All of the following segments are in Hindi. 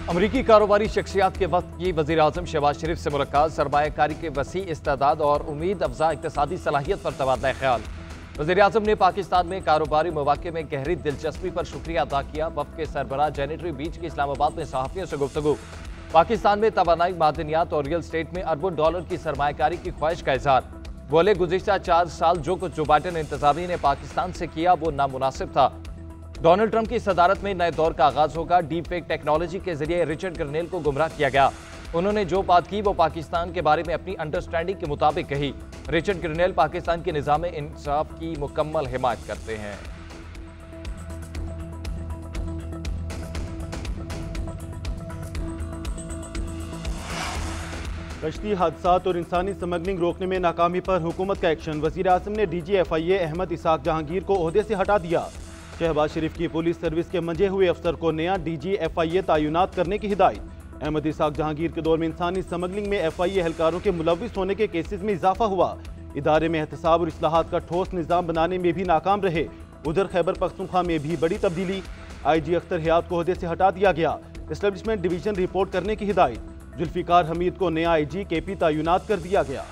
अमरीकी कारोबारी शख्सियात के वक्त की वज़ीर आज़म शहबाज शरीफ से मुलाकात, सरमायाकारी के वसी इस्तेदाद और उम्मीद अफजा इक़्तिसादी सलाहियत पर तबादला ख्याल। वज़ीर आज़म ने पाकिस्तान में कारोबारी मौक़े में गहरी दिलचस्पी पर शुक्रिया अदा किया। वफ़द के सरबराह जेनेटरी बीच की इस्लामाबाद में सहाफ़ियों से गुफ्तगू। पाकिस्तान में तवानाई, मादनियात और रियल स्टेट में अरबों डॉलर की सरमायाकारी की ख्वाहिश का इजहार। बोले, गुज़िश्ता 4 साल जो कुछ जो बाइडेन इंतज़ामिया ने पाकिस्तान से किया वो नामुनासिब था। डोनाल्ड ट्रंप की सदारत में नए दौर का आगाज होगा। डीप फेक टेक्नोलॉजी के जरिए रिचर्ड गर्नेल को गुमराह किया गया। उन्होंने जो बात की वो पाकिस्तान के बारे में अपनी अंडरस्टैंडिंग के मुताबिक कही। रिचर्ड गर्नेल पाकिस्तान के निज़ाम इंसाफ की मुकम्मल हिमायत करते हैं। कश्ती हादसात और इंसानी स्मगलिंग रोकने में नाकामी पर हुकूमत का एक्शन। वज़ीर आज़म ने DG-FIA अहमद इसाक जहांगीर को ओहदे से हटा दिया। शहबाज शरीफ की पुलिस सर्विस के मंजे हुए अफसर को नया DG-FIA तैनात करने की हिदायत। अहमद इसाक जहांगीर के दौर में इंसानी स्मगलिंग में FIA एहलकारों के मुलविस होने के केसेस में इजाफा हुआ। इदारे में एहतसाब और इस्लाहात का ठोस निज़ाम बनाने में भी नाकाम रहे। उधर खैबर पख्तूनख्वा में भी बड़ी तब्दीली। IG अख्तर हयात को ओहदे से हटा दिया गया। एस्टेब्लिशमेंट डिवीजन रिपोर्ट करने की हिदायत। जुल्फिकार हमीद को नया IG KP तैनात कर दिया गया।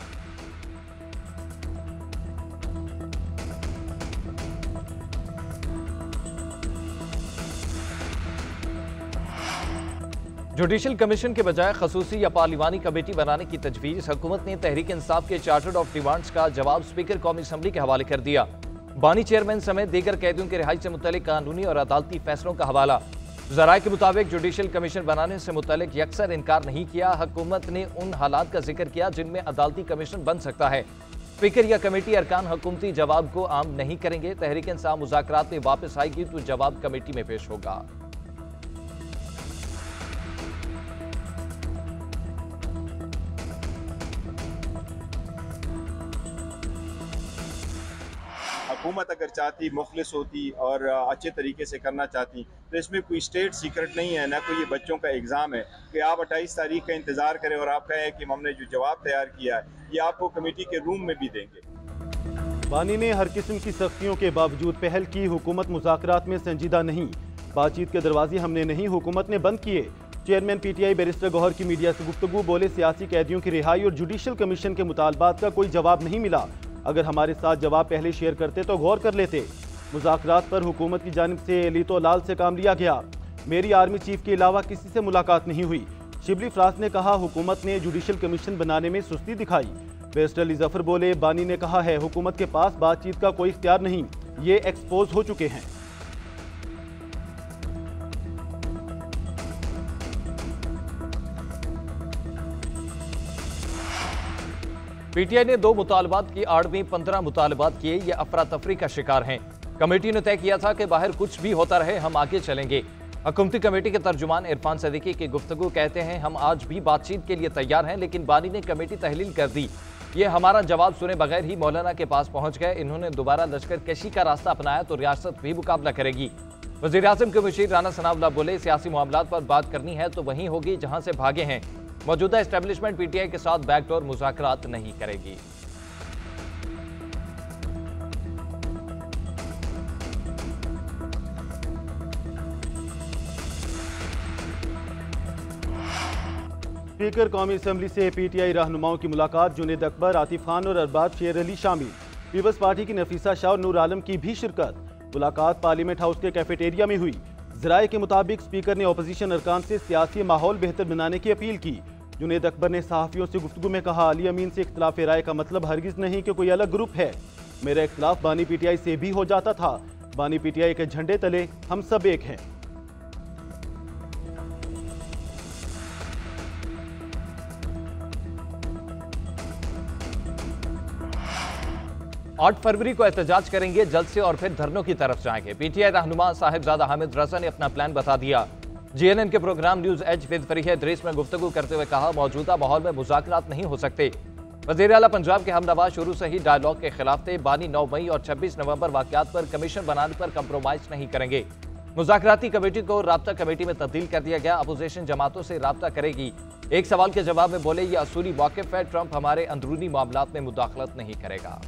जुडिशल कमीशन के बजाय खसूसी या पार्लिमानी कमेटी बनाने की तजवीज़। हुकूमत ने तहरीक इंसाफ के चार्टर्ड ऑफ डिमांड्स का जवाब स्पीकर कौमी असम्बली के हवाले कर दिया। बानी चेयरमैन समेत दीगर कैदियों की रिहाई से मुतल्लिक कानूनी और अदालती फैसलों का हवाला। ज़राए के मुताबिक जुडिशल कमीशन बनाने से मुतल्लिक यकसर इनकार नहीं किया। हुकूमत ने उन हालात का जिक्र किया जिनमें अदालती कमीशन बन सकता है। स्पीकर या कमेटी अरकान हुकूमती जवाब को आम नहीं करेंगे। तहरीक इंसाफ मुज़ाकरात में वापस आएगी तो जवाब कमेटी में पेश होगा। हुकूमत अगर चाहती, मुखलिस होती और अच्छे तरीके से करना चाहती तो इसमें कोई स्टेट सीक्रेट नहीं है, ना कोई ये बच्चों का एग्ज़ाम है कि आप 28 तारीख का इंतज़ार करें और आप कहें कि हमने जो जवाब तैयार किया है ये आपको कमेटी के रूम में भी देंगे। बानी ने हर किस्म की सख्तियों के बावजूद पहल की। हुकूमत मुज़ाकरात में संजीदा नहीं। बातचीत के दरवाजे हमने नहीं, हुकूमत ने बंद किए। चेयरमैन PTI बैरिस्टर गौहर की मीडिया से गुफ्तगू। बोले, सियासी कैदियों की रिहाई और जुडिशल कमीशन के मुतालबात का कोई जवाब नहीं मिला। अगर हमारे साथ जवाब पहले शेयर करते तो गौर कर लेते। मुज़ाकरात पर हुकूमत की जानिब से लीतो लाल से काम लिया गया। मेरी आर्मी चीफ के अलावा किसी से मुलाकात नहीं हुई। शिबली फराज ने कहा, हुकूमत ने जुडिशल कमीशन बनाने में सुस्ती दिखाई। बैरिस्टर अली जफर बोले, बानी ने कहा है हुकूमत के पास बातचीत का कोई इख्तियार नहीं, ये एक्सपोज हो चुके हैं। PTI ने 2 मुतालबात की आड़ में 15 मुतालबात किए। ये अफरा तफरी का शिकार हैं। कमेटी ने तय किया था कि बाहर कुछ भी होता रहे हम आगे चलेंगे। हुकूमती कमेटी के तर्जुमान इरफान सदीकी की गुफ्तगू कहते हैं, हम आज भी बातचीत के लिए तैयार हैं, लेकिन बानी ने कमेटी तहलील कर दी। ये हमारा जवाब सुने बगैर ही मौलाना के पास पहुंच गए। इन्होंने दोबारा लश्कर कशी का रास्ता अपनाया तो रियासत भी मुकाबला करेगी। वज़ीर आज़म के मुशीर राना सनाउल्लाह बोले, सियासी मामलात पर बात करनी है तो वहीं होगी जहां से भागे हैं। मौजूदा एस्टेब्लिशमेंट PTI के साथ बैकडोर मुज़ाकरात नहीं करेगी। स्पीकर कौमी असम्बली से PTI रहनुमाओं की मुलाकात। जुनेद अकबर, आतिफ खान और अरबाज शेर अली शामिल। पीपल्स पार्टी की नफीसा शाह और नूर आलम की भी शिरकत। मुलाकात पार्लियामेंट हाउस के कैफेटेरिया में हुई। ज़राए के मुताबिक स्पीकर ने अपोजिशन अरकान से सियासी माहौल बेहतर बनाने की अपील की। जुनेद अकबर ने सहाफ़ियों से गुफ्तगू में कहा, अली अमीन से इख्तिलाफ राय का मतलब हरगिज़ नहीं कि कोई अलग ग्रुप है। मेरा इख्तिलाफ बानी PTI से भी हो जाता था। बानी PTI के झंडे तले हम सब एक हैं। 8 फरवरी को एहतजाज करेंगे, जल्द से और फिर धरनों की तरफ जाएंगे। PTI रहनुमा साहिबजादा हामिद रजा ने अपना प्लान बता दिया। GNN के program news edge with Fareeha Idrees में गुफ्तगू करते हुए कहा, मौजूदा माहौल में मुज़ाकरात नहीं हो सकते। वज़ीर आला पंजाब के हमनवा शुरू से ही डायलॉग के खिलाफ थे। बानी 9 मई और 26 नवंबर वाक़यात पर कमीशन बनाने पर कंप्रोमाइज नहीं करेंगे। मुज़ाकराती कमेटी को राब्ता कमेटी में तब्दील कर दिया गया। अपोजिशन जमातों से राब्ता करेगी। एक सवाल के जवाब में बोले, ये असूली वाकिफ है, ट्रंप हमारे अंदरूनी मामलात में मुदाखलत नहीं करेगा।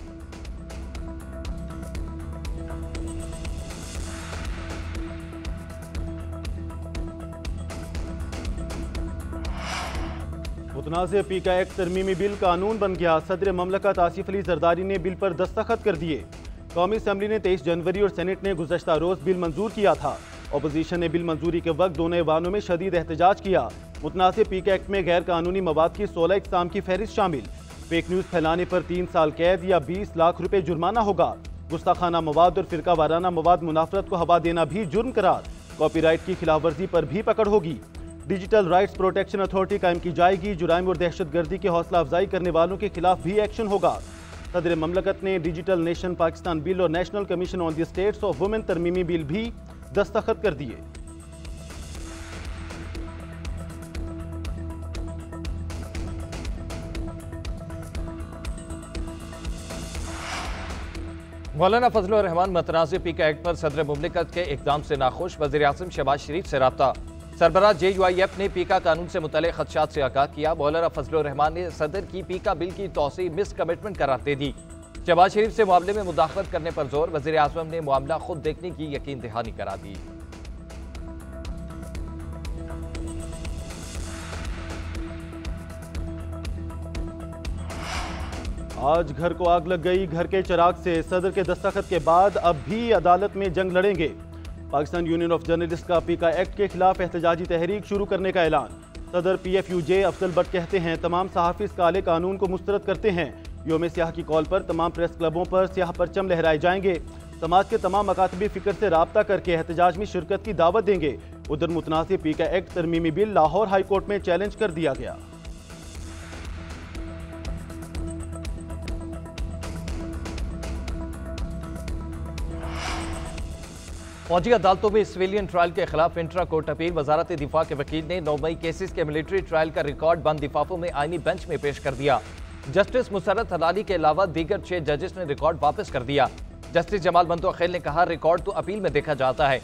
मुतनाज़ पीका एक्ट तरमीमी बिल कानून बन गया। सदर ममलकत आसिफ अली जरदारी ने बिल पर दस्तखत कर दिए। कौमी असम्बली ने 23 जनवरी और सेनेट ने गुज़श्ता रोज़ बिल मंजूर किया था। अपोजिशन ने बिल मंजूरी के वक्त दोनों ऐवानों में शदीद एहतजाज किया। मुतनाज़ पीका एक्ट में गैर कानूनी मवाद की 16 इक़साम की फहरिस्त शामिल। फेक न्यूज़ फैलाने पर 3 साल कैद या 20 लाख रुपए जुर्माना होगा। गुस्ताखाना मवाद और फिरका वाराना मवाद मुनाफरत को हवा देना भी जुर्म करार। कॉपीराइट की खिलाफ वर्जी पर भी पकड़ होगी। डिजिटल राइट्स प्रोटेक्शन अथॉरिटी कायम की जाएगी। जुराइम और दहशतगर्दी की हौसला अफजाई करने वालों के खिलाफ भी एक्शन होगा। सदर ममलकत ने डिजिटल नेशन पाकिस्तान बिल और national commission on the status of women तरमीमी बिल भी दस्तखत कर दिए। मौलाना फजलुर रहमान मुतनाज़िर पीका एक्ट पर सदर मुमलिकत के इक़दाम से नाखुश। वज़ीर आज़म शहबाज शरीफ से रब्ता। सरबराह JUIF ने पीका कानून से मुतल्लिक़ खदशात से आगाह किया। मौलाना फजलुर रहमान ने सदर की पीका बिल की तौसीह मिस कमिटमेंट करार दे दी। शहबाज शरीफ से मामले में मुदाखलत करने पर जोर। वज़ीर आज़म ने मामला खुद देखने की यकीन दहानी करा दी। आज घर को आग लग गई। घर के चिराग से सदर के दस्तखत के बाद अब भी अदालत में जंग लड़ेंगे। पाकिस्तान यूनियन ऑफ जर्नलिस्ट का पीका एक्ट के खिलाफ एहतजाजी तहरीक शुरू करने का ऐलान। सदर PFUJ अफजल भट्ट कहते हैं तमाम सहाफ़ी इस काले कानून को मुस्तरद करते हैं। योम सियाह की कॉल पर तमाम प्रेस क्लबों पर सियाह परचम लहराए जाएंगे। समाज के तमाम मकातबी फिक्र से राब्ता करके एहतजाज में शिरकत की दावत देंगे। उधर मुतनाज़िर पीका एक्ट तरमीमी बिल लाहौर हाई कोर्ट में चैलेंज कर दिया गया। फौजी अदालतों में सिविलियन ट्रायल के खिलाफ इंट्रा कोर्ट अपील। वजारत दिफा के वकील ने 9 मई केसेस के मिलिट्री ट्रायल का रिकॉर्ड बंद लिफाफों में आईनी बेंच में पेश कर दिया। जस्टिस मुसर्रत हलाली के अलावा दीगर 6 जजेस ने रिकॉर्ड वापस कर दिया। जस्टिस जमाल बंदोखेल ने कहा रिकॉर्ड तो अपील में देखा जाता है।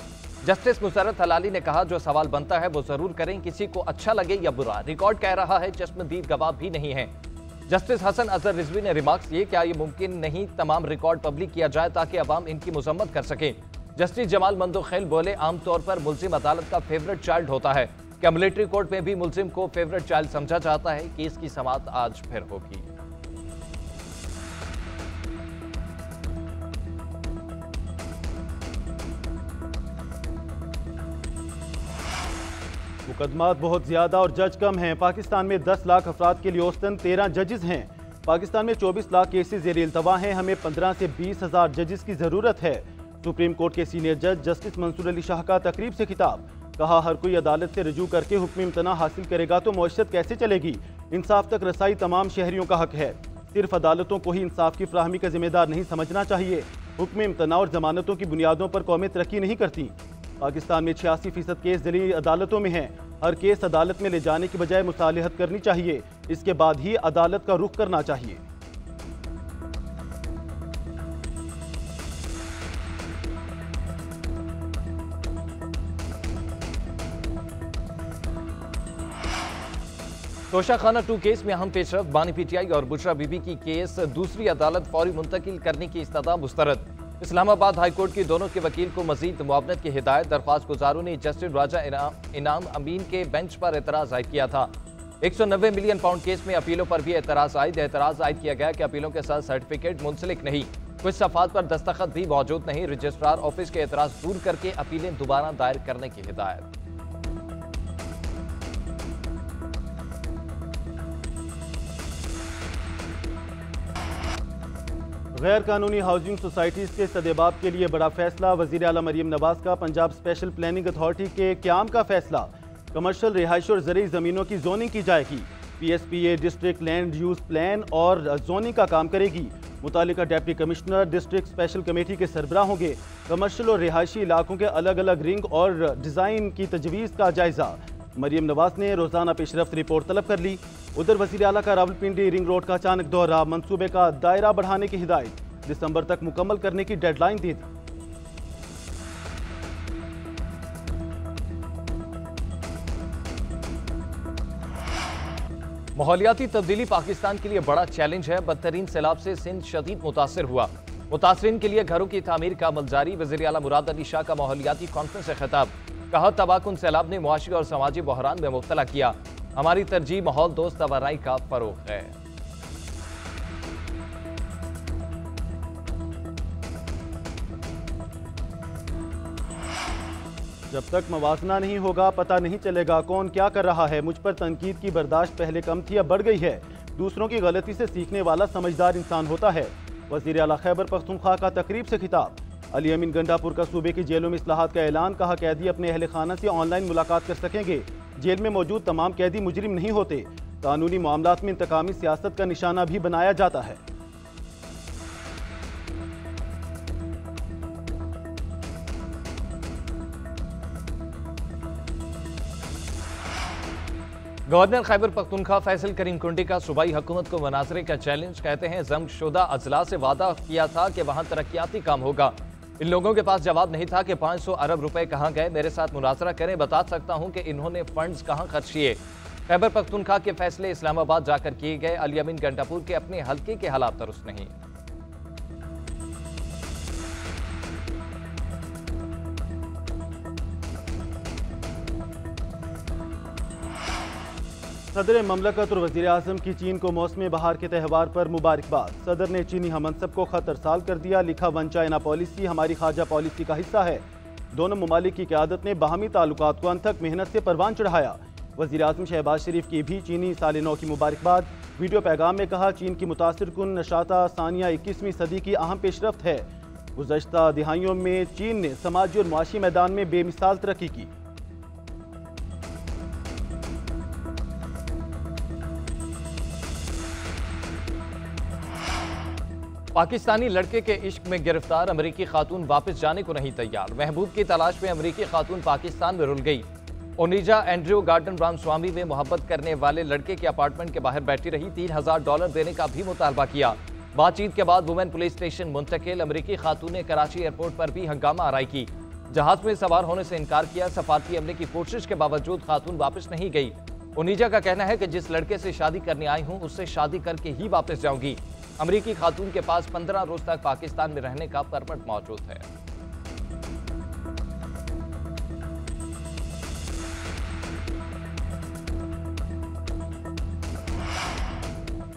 जस्टिस मुसर्रत हलाली ने कहा जो सवाल बनता है वो जरूर करें, किसी को अच्छा लगे या बुरा। रिकॉर्ड कह रहा है चश्मदीद गवाह भी नहीं है। जस्टिस हसन अजहर रिजवी ने रिमार्क्स किए क्या ये मुमकिन नहीं तमाम रिकॉर्ड पब्लिक किया जाए ताकि अवाम इनकी मजम्मत कर सके। जस्टिस जमाल बंदोखेल बोले आमतौर पर मुल्जिम अदालत का फेवरेट चाइल्ड होता है। क्या मिलिट्री कोर्ट में भी मुल्जिम को फेवरेट चाइल्ड समझा जाता है? केस की समाअत आज फिर होगी। मुकदमात बहुत ज्यादा और जज कम हैं। पाकिस्तान में 10 लाख अफराद के लिए औसतन 13 जजेस हैं। पाकिस्तान में 24 लाख केसेस ज़ेर इल्तवा हैं। हमें 15 से 20 हज़ार जजेस की जरूरत है। सुप्रीम कोर्ट के सीनियर जज जस्टिस मंसूर अली शाह का तकरीब से खिताब। कहा हर कोई अदालत से रजू करके हुक्म इम्तना हासिल करेगा तो मौशरत कैसे चलेगी। इंसाफ तक रसाई तमाम शहरियों का हक है। सिर्फ अदालतों को ही इंसाफ की फराहमी का जिम्मेदार नहीं समझना चाहिए। हुक्म इम्तना और जमानतों की बुनियादों पर कौमें तरक्की नहीं करती। पाकिस्तान में 86% केस दिली अदालतों में हैं। हर केस अदालत में ले जाने की बजाय मुसालिहत करनी चाहिए। इसके बाद ही अदालत का रुख करना चाहिए। तोशाखाना 2 केस में अहम पेशरफ। बानी PTI और बुशरा बीबी की केस दूसरी अदालत फौरी मुंतकिल करने की इस्तदा मुस्तरद। इस्लामाबाद हाई कोर्ट की दोनों के वकील को मजीद मुआवनत की हिदायत। दरख्वास्त गुजारों ने जस्टिस राजा इनाम अमीन के बेंच पर एतराज आयद किया था। 190 मिलियन पाउंड केस में अपीलों पर भी एतराज आयद किया गया कि अपीलों के साथ सर्टिफिकेट मुंसलिक नहीं। कुछ सफात पर दस्तखत भी मौजूद नहीं। रजिस्ट्रार ऑफिस के एतराज दूर करके अपीलें दोबारा दायर करने की हिदायत। गैर कानूनी हाउसिंग सोसाइटीज़ के सदेबाब के लिए बड़ा फैसला। वज़ीर आला मरीम नवाज का पंजाब स्पेशल प्लानिंग अथॉरिटी के क़याम का फैसला। कमर्शियल रिहाइश और ज़रूरी ज़मीनों की जोनिंग की जाएगी। PSPA district land use plan और जोनिंग का काम करेगी। मुतालिका deputy commissioner district special committee के सरबराह होंगे। कमर्शियल और रिहायशी इलाकों के अलग अलग रिंग और डिज़ाइन की तजवीज़ का जायज़ा। मरीम नवाज ने रोज़ाना पेशरफ्त रिपोर्ट तलब कर ली। उधर वज़ीर आला का रावलपिंडी रिंग रोड का अचानक दौरा। मंसूबे का दायरा बढ़ाने की हिदायत। दिसंबर तक मुकम्मल करने की डेडलाइन दी थी। माहौलियाती तब्दीली पाकिस्तान के लिए बड़ा चैलेंज है। बदतरीन सैलाब से सिंध शदीद मुतासर हुआ। मुतासरीन के लिए घरों की तामीर का अमल जारी। वज़ीर आला मुराद अली शाह का माहौलियाती कॉन्फ्रेंस से खिताब। कहा तबाहकुन सैलाब ने मुआशी और समाजी बहरान में मुब्तला किया। हमारी तरजीह माहौल दोस्त तवानाई का फरोग है। जब तक मवाजना नहीं होगा पता नहीं चलेगा कौन क्या कर रहा है। मुझ पर तनकीद की बर्दाश्त पहले कम थी, अब बढ़ गई है। दूसरों की गलती से सीखने वाला समझदार इंसान होता है। वज़ीर आला खैबर पख्तूनख्वा का तकरीब से खिताब। अली अमीन गंडापुर का सूबे की जेलों में इस्लाहात का ऐलान। कहा कैदी अपने अहल खाना से ऑनलाइन मुलाकात कर सकेंगे। जेल में मौजूद तमाम कैदी मुजरिम नहीं होते। कानूनी मामलात में इंतकामी सियासत का निशाना भी बनाया जाता है। गवर्नर खैबर पख्तूनख्वा फैसल करीम कुंडी का सूबाई हुकूमत को मुनाजरे का चैलेंज। कहते हैं जंगशुदा अजला से वादा किया था कि वहां तरक्याती काम होगा। इन लोगों के पास जवाब नहीं था कि 500 अरब रुपए कहां गए। मेरे साथ मुनाजरा करें, बता सकता हूं कि इन्होंने फंड्स कहां खर्च किए। खैबर पख्तूनख्वा के फैसले इस्लामाबाद जाकर किए गए। अली अमीन गंडापुर के अपने हल्के के हालात दुरुस्त नहीं। सदर ममलकत और वज़ीर आज़म की चीन को मौसम बहार के त्यौहार पर मुबारकबाद। सदर ने चीनी हमनसब को खत अरसाल कर दिया। लिखा वन चाइना पॉलिसी हमारी खाजा पॉलिसी का हिस्सा है। दोनों ममालिक की क़यादत ने बाहमी ताल्लुकात को अनथक मेहनत से परवान चढ़ाया। वज़ीर आज़म शहबाज शरीफ की भी चीनी साल नौ की मुबारकबाद। वीडियो पैगाम में कहा चीन की मुतासिर कुन नशाता सानिया 21वीं सदी की अहम पेशरफ्त है। गुज़श्ता दिहाइयों में चीन ने समाजी और मुआशी मैदान में बेमिसाल तरक्की की। पाकिस्तानी लड़के के इश्क में गिरफ्तार अमरीकी खातून वापस जाने को नहीं तैयार। महबूब की तलाश में अमरीकी खातून पाकिस्तान में रुल गई। ओनिजा एंड्रयू गार्डन रामस्वामी में मोहब्बत करने वाले लड़के के अपार्टमेंट के बाहर बैठी रही। $3000 देने का भी मुतालबा किया। बातचीत के बाद वुमेन पुलिस स्टेशन मुंतकिल। अमरीकी खातून ने कराची एयरपोर्ट पर भी हंगामा आराई की। जहाज में सवार होने से इनकार किया। सफारती अमले की कोशिश के बावजूद खातून वापस नहीं गई। ओनिजा का कहना है कि जिस लड़के से शादी करने आई हूं उससे शादी करके ही वापस जाऊंगी। अमरीकी खातून के पास 15 रोज तक पाकिस्तान में रहने का परमिट मौजूद है।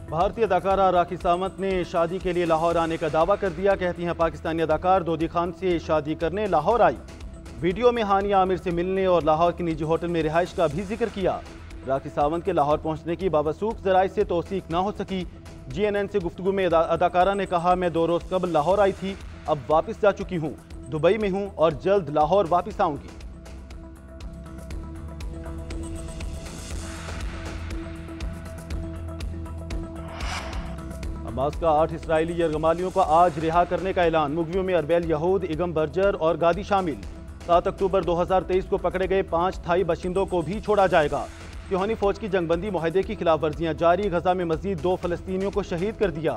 भारतीय अदाकारा राखी सावंत ने शादी के लिए लाहौर आने का दावा कर दिया। कहती हैं पाकिस्तानी अदाकार दोदी खान से शादी करने लाहौर आई। वीडियो में हानिया आमिर से मिलने और लाहौर के निजी होटल में रिहाइश का भी जिक्र किया। राखी सावंत के लाहौर पहुंचने की बावसूख जराए से तौसीक ना हो सकी। GNN से गुफ्तगू में अदाकारा ने कहा मैं 2 रोज कबल लाहौर आई थी, अब वापस जा चुकी हूं, दुबई में हूं और जल्द लाहौर वापस आऊंगी। हमास का 8 इसराइली यरगमालियों को आज रिहा करने का ऐलान। मुगवियों में अरबेल यहूद, इगम बर्जर और गादी शामिल। 7 अक्टूबर 2023 को पकड़े गए 5 थाई बाशिंदों को भी छोड़ा जाएगा। तिहानी फौज की जंगबंदी मुआहदे की खिलाफ वर्जियाँ जारी। गजा में मजीद 2 फलस्तीनियों को शहीद कर दिया।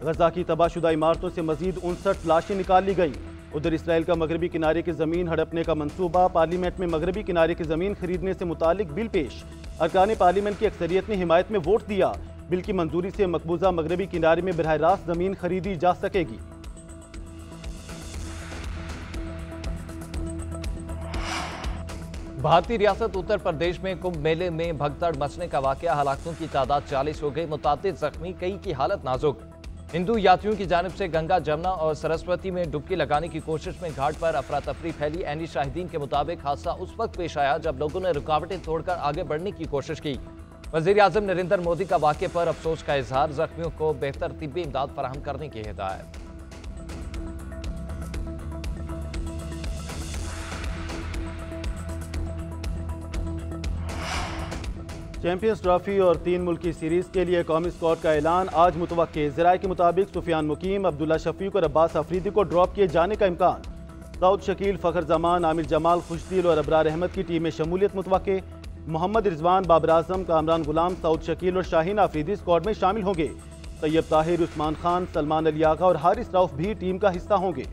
गजा की तबाहशुदा इमारतों से मजीद 59 लाशें निकाल ली गई। उधर इसराइल का मगरबी किनारे की जमीन हड़पने का मंसूबा। पार्लियामेंट में मगरबी किनारे की जमीन खरीदने से मुतालिक बिल पेश। अरकान पार्लियामेंट की अक्सरियत ने हिमायत में वोट दिया। बिल की मंजूरी से मकबूजा मगरबी किनारे में बरह रास्त जमीन खरीदी जा सकेगी। भारतीय रियासत उत्तर प्रदेश में कुंभ मेले में भगदड़ मचने का वाकया। हलाकों की तादाद 40 हो गई, मुतादिद जख्मी, कई की हालत नाजुक। हिंदू यात्रियों की जानिब से गंगा, जमुना और सरस्वती में डुबकी लगाने की कोशिश में घाट पर अफरा तफरी फैली। एनी शाहिदीन के मुताबिक हादसा उस वक्त पेश आया जब लोगों ने रुकावटें तोड़कर आगे बढ़ने की कोशिश की। वज़ीर आज़म नरेंद्र मोदी का वाक़े पर अफसोस का इजहार। जख्मियों को बेहतर तिब्बी इमदाद फराहम करने की हिदायत। चैंपियंस ट्रॉफी और 3 मुल्की सीरीज के लिए कौमी स्क्वाड का ऐलान आज मुतवक्के। ज़राए के मुताबिक सुफियान मुकीम, अब्दुल्ला शफीक और अब्बास अफरीदी को ड्रॉप किए जाने का इम्कान। दाऊद शकील, फ़खर जमान, आमिर जमाल, खुशदिल और अबरार अहमद की टीम में शमूलियत मुतवक्के। मोहम्मद रिजवान, बाबर आजम, कामरान गुलाम, सऊद शकील और शाहीन अफरीदी स्क्वाड में शामिल होंगे। तैयब ताहिर, उस्मान खान, सलमान अली आगा और हारिस रऊफ भी टीम का हिस्सा होंगे।